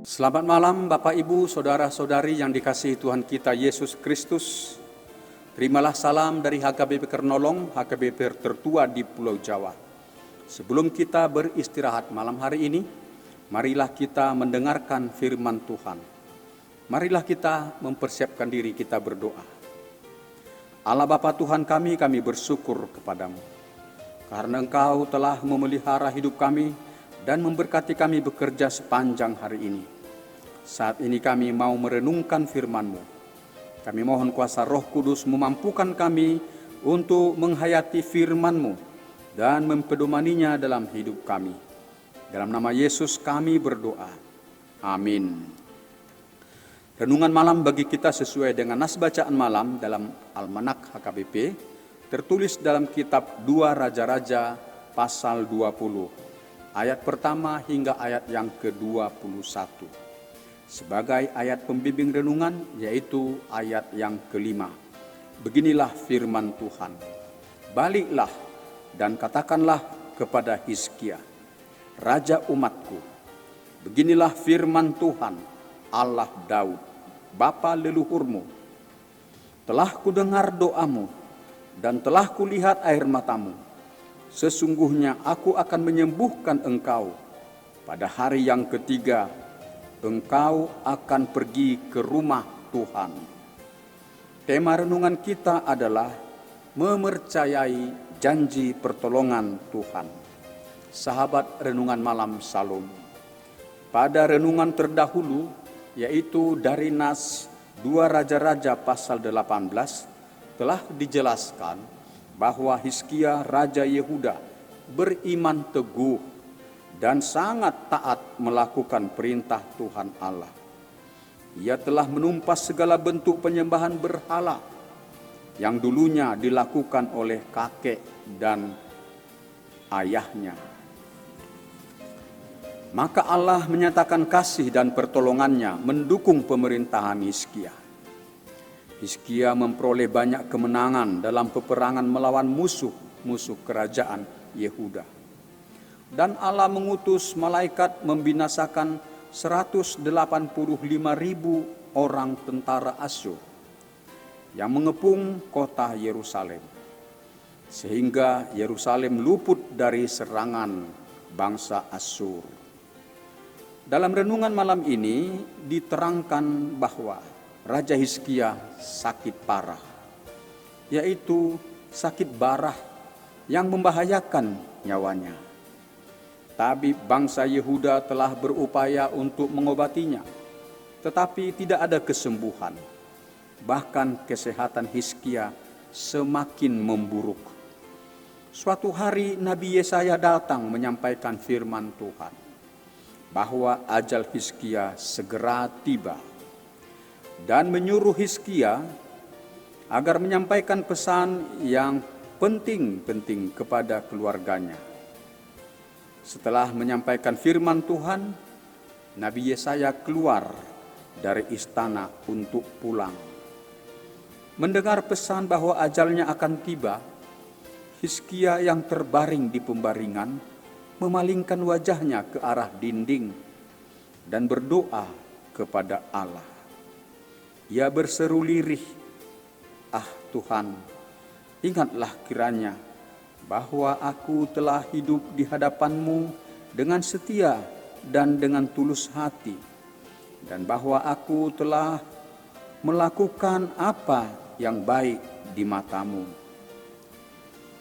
Selamat malam Bapak Ibu, Saudara-saudari yang dikasihi Tuhan kita Yesus Kristus. Terimalah salam dari HKBP Kernolong, HKBP tertua di Pulau Jawa. Sebelum kita beristirahat malam hari ini, marilah kita mendengarkan firman Tuhan. Marilah kita mempersiapkan diri, kita berdoa. Allah Bapa Tuhan kami bersyukur kepadamu. Karena Engkau telah memelihara hidup kami dan memberkati kami bekerja sepanjang hari ini. Saat ini kami mau merenungkan firman-Mu. Kami mohon kuasa Roh Kudus memampukan kami untuk menghayati firman-Mu dan mempedomaninya dalam hidup kami. Dalam nama Yesus kami berdoa. Amin. Renungan malam bagi kita sesuai dengan nas bacaan malam dalam Almanak HKBP, tertulis dalam kitab 2 Raja-Raja pasal 20, ayat pertama hingga ayat yang ke-21. Sebagai ayat pembimbing renungan, yaitu ayat yang kelima. Beginilah firman Tuhan. Baliklah dan katakanlah kepada Hizkia, raja umatku. Beginilah firman Tuhan, Allah Daud, bapa leluhurmu. Telah kudengar doamu dan telah kulihat air matamu. Sesungguhnya aku akan menyembuhkan engkau. Pada hari yang ketiga, engkau akan pergi ke rumah Tuhan. Tema renungan kita adalah mempercayai janji pertolongan Tuhan. Sahabat renungan malam Salom. Pada renungan terdahulu, yaitu dari nas 2 Raja-Raja pasal 18, telah dijelaskan bahwa Hizkia Raja Yehuda beriman teguh dan sangat taat melakukan perintah Tuhan Allah. Ia telah menumpas segala bentuk penyembahan berhala yang dulunya dilakukan oleh kakek dan ayahnya. Maka Allah menyatakan kasih dan pertolongannya mendukung pemerintahan Hizkia. Hizkia memperoleh banyak kemenangan dalam peperangan melawan musuh kerajaan Yehuda. Dan Allah mengutus malaikat membinasakan 185.000 orang tentara Asyur yang mengepung kota Yerusalem, sehingga Yerusalem luput dari serangan bangsa Asyur. Dalam renungan malam ini diterangkan bahwa Raja Hizkia sakit parah, yaitu sakit barah yang membahayakan nyawanya. Tapi bangsa Yehuda telah berupaya untuk mengobatinya, tetapi tidak ada kesembuhan. Bahkan kesehatan Hizkia semakin memburuk. Suatu hari Nabi Yesaya datang menyampaikan firman Tuhan, bahwa ajal Hizkia segera tiba, dan menyuruh Hizkia agar menyampaikan pesan yang penting kepada keluarganya. Setelah menyampaikan firman Tuhan, Nabi Yesaya keluar dari istana untuk pulang. Mendengar pesan bahwa ajalnya akan tiba, Hizkia yang terbaring di pembaringan memalingkan wajahnya ke arah dinding dan berdoa kepada Allah. Ia berseru lirih, "Ah Tuhan, ingatlah kiranya bahwa aku telah hidup di hadapan-Mu dengan setia dan dengan tulus hati, dan bahwa aku telah melakukan apa yang baik di mata-Mu."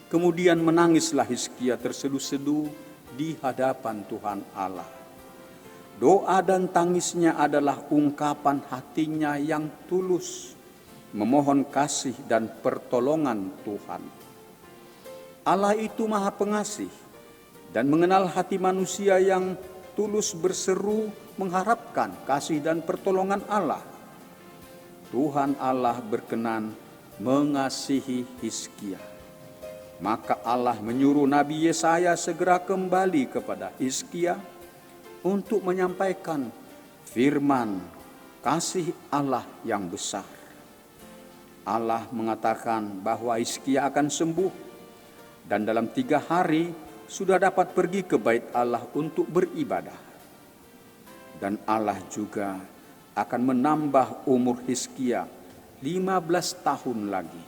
Kemudian menangislah Hizkia terseduh-seduh di hadapan Tuhan Allah. Doa dan tangisnya adalah ungkapan hatinya yang tulus, memohon kasih dan pertolongan Tuhan. Allah itu Maha Pengasih dan mengenal hati manusia yang tulus berseru mengharapkan kasih dan pertolongan Allah. Tuhan Allah berkenan mengasihi Hizkia. Maka Allah menyuruh Nabi Yesaya segera kembali kepada Hizkia untuk menyampaikan firman kasih Allah yang besar. Allah mengatakan bahwa Hizkia akan sembuh dan dalam 3 hari sudah dapat pergi ke bait Allah untuk beribadah. Dan Allah juga akan menambah umur Hizkia 15 tahun lagi.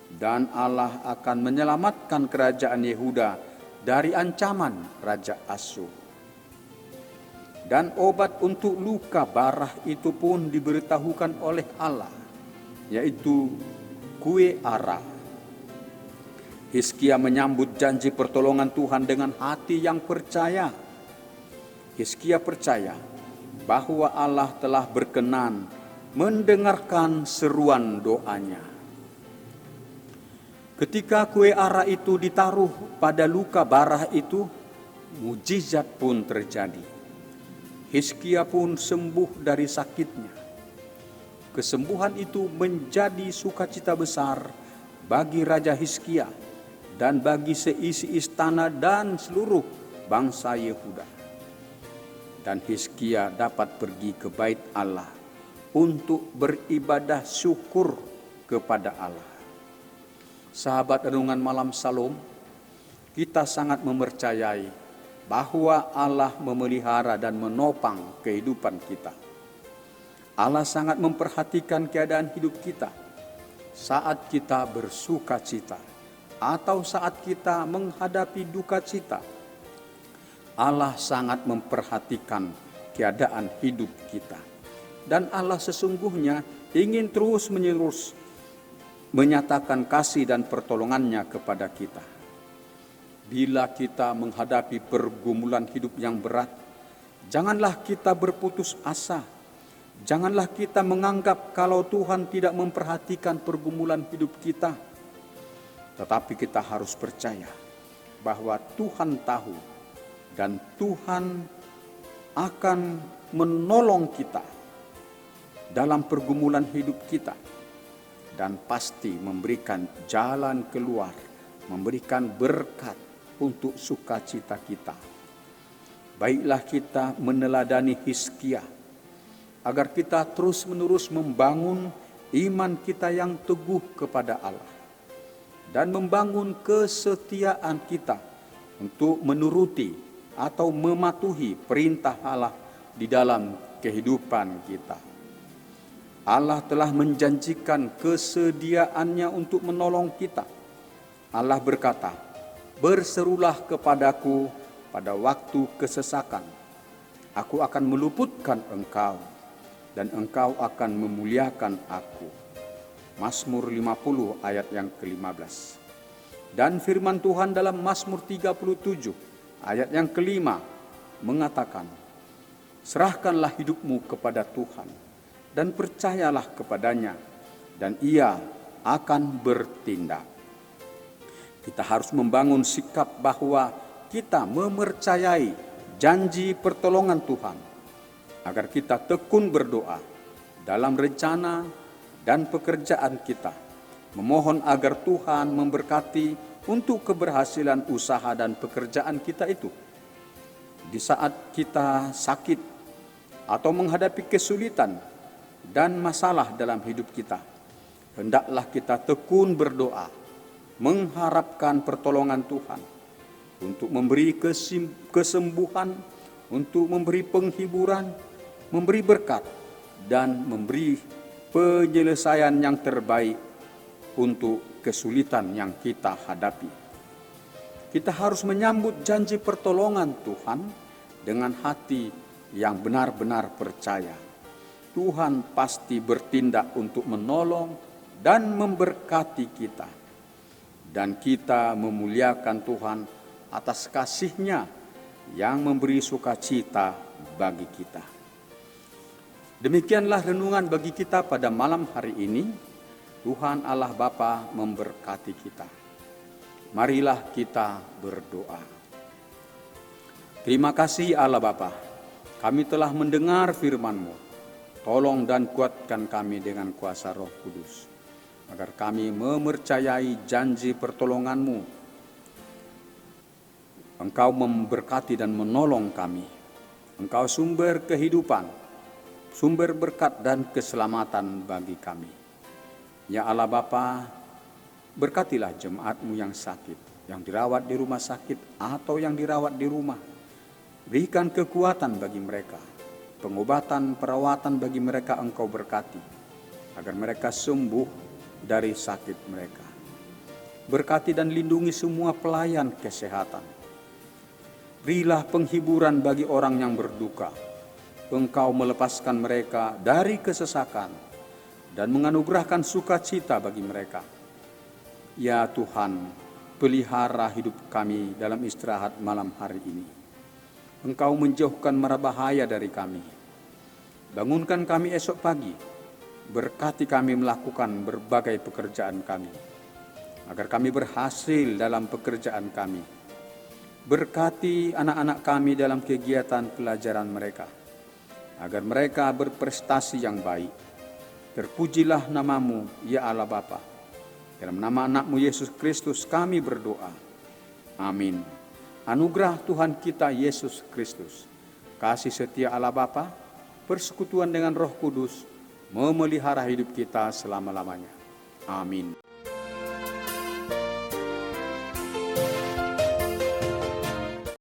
Dan Allah akan menyelamatkan kerajaan Yehuda dari ancaman Raja Asyur. Dan obat untuk luka barah itu pun diberitahukan oleh Allah, yaitu kue ara. Hizkia menyambut janji pertolongan Tuhan dengan hati yang percaya. Hizkia percaya bahwa Allah telah berkenan mendengarkan seruan doanya. Ketika kue ara itu ditaruh pada luka barah itu, mujizat pun terjadi. Hizkia pun sembuh dari sakitnya. Kesembuhan itu menjadi sukacita besar bagi Raja Hizkia dan bagi seisi istana dan seluruh bangsa Yehuda. Dan Hizkia dapat pergi ke bait Allah untuk beribadah syukur kepada Allah. Sahabat renungan malam Salom, kita sangat mempercayai bahwa Allah memelihara dan menopang kehidupan kita. Allah sangat memperhatikan keadaan hidup kita saat kita bersuka cita atau saat kita menghadapi duka cita. Allah sangat memperhatikan keadaan hidup kita. Dan Allah sesungguhnya ingin terus-menerus menyatakan kasih dan pertolongannya kepada kita. Bila kita menghadapi pergumulan hidup yang berat, janganlah kita berputus asa. Janganlah kita menganggap kalau Tuhan tidak memperhatikan pergumulan hidup kita. Tetapi kita harus percaya bahwa Tuhan tahu dan Tuhan akan menolong kita dalam pergumulan hidup kita. Dan pasti memberikan jalan keluar, memberikan berkat untuk sukacita kita. Baiklah kita meneladani Hizkia, agar kita terus-menerus membangun iman kita yang teguh kepada Allah. Dan membangun kesetiaan kita untuk menuruti atau mematuhi perintah Allah di dalam kehidupan kita. Allah telah menjanjikan kesediaannya untuk menolong kita. Allah berkata, "Berserulah kepadaku pada waktu kesesakan. Aku akan meluputkan engkau, dan engkau akan memuliakan aku." Mazmur 50 ayat yang ke-15. Dan firman Tuhan dalam Mazmur 37 ayat yang ke-5 mengatakan, "Serahkanlah hidupmu kepada Tuhan dan percayalah kepadanya, dan Ia akan bertindak." Kita harus membangun sikap bahwa kita mempercayai janji pertolongan Tuhan, agar kita tekun berdoa dalam rencana dan pekerjaan kita, memohon agar Tuhan memberkati untuk keberhasilan usaha dan pekerjaan kita itu. Di saat kita sakit atau menghadapi kesulitan dan masalah dalam hidup kita, hendaklah kita tekun berdoa, mengharapkan pertolongan Tuhan untuk memberi kesembuhan, untuk memberi penghiburan, memberi berkat, dan memberi penyelesaian yang terbaik untuk kesulitan yang kita hadapi. Kita harus menyambut janji pertolongan Tuhan dengan hati yang benar-benar percaya. Tuhan pasti bertindak untuk menolong dan memberkati kita. Dan kita memuliakan Tuhan atas kasih-Nya yang memberi sukacita bagi kita. Demikianlah renungan bagi kita pada malam hari ini. Tuhan Allah Bapa memberkati kita. Marilah kita berdoa. Terima kasih Allah Bapa, kami telah mendengar firman-Mu. Tolong dan kuatkan kami dengan kuasa Roh Kudus, agar kami mempercayai janji pertolongan-Mu. Engkau memberkati dan menolong kami. Engkau sumber kehidupan, sumber berkat dan keselamatan bagi kami. Ya Allah Bapa, berkatilah jemaat-Mu yang sakit, yang dirawat di rumah sakit atau yang dirawat di rumah. Berikan kekuatan bagi mereka. pengobatan, perawatan bagi mereka Engkau berkati, agar mereka sembuh dari sakit mereka. Berkati dan lindungi semua pelayan kesehatan. Berilah penghiburan bagi orang yang berduka. Engkau melepaskan mereka dari kesesakan dan menganugerahkan sukacita bagi mereka. Ya Tuhan, pelihara hidup kami dalam istirahat malam hari ini. Engkau menjauhkan mara bahaya dari kami. Bangunkan kami esok pagi. Berkati kami melakukan berbagai pekerjaan kami, agar kami berhasil dalam pekerjaan kami. Berkati anak-anak kami dalam kegiatan pelajaran mereka, agar mereka berprestasi yang baik. Terpujilah namamu, ya Allah Bapa. Dalam nama anak-Mu Yesus Kristus kami berdoa. Amin. Anugerah Tuhan kita Yesus Kristus, kasih setia Allah Bapa, persekutuan dengan Roh Kudus, memelihara hidup kita selama-lamanya. Amin.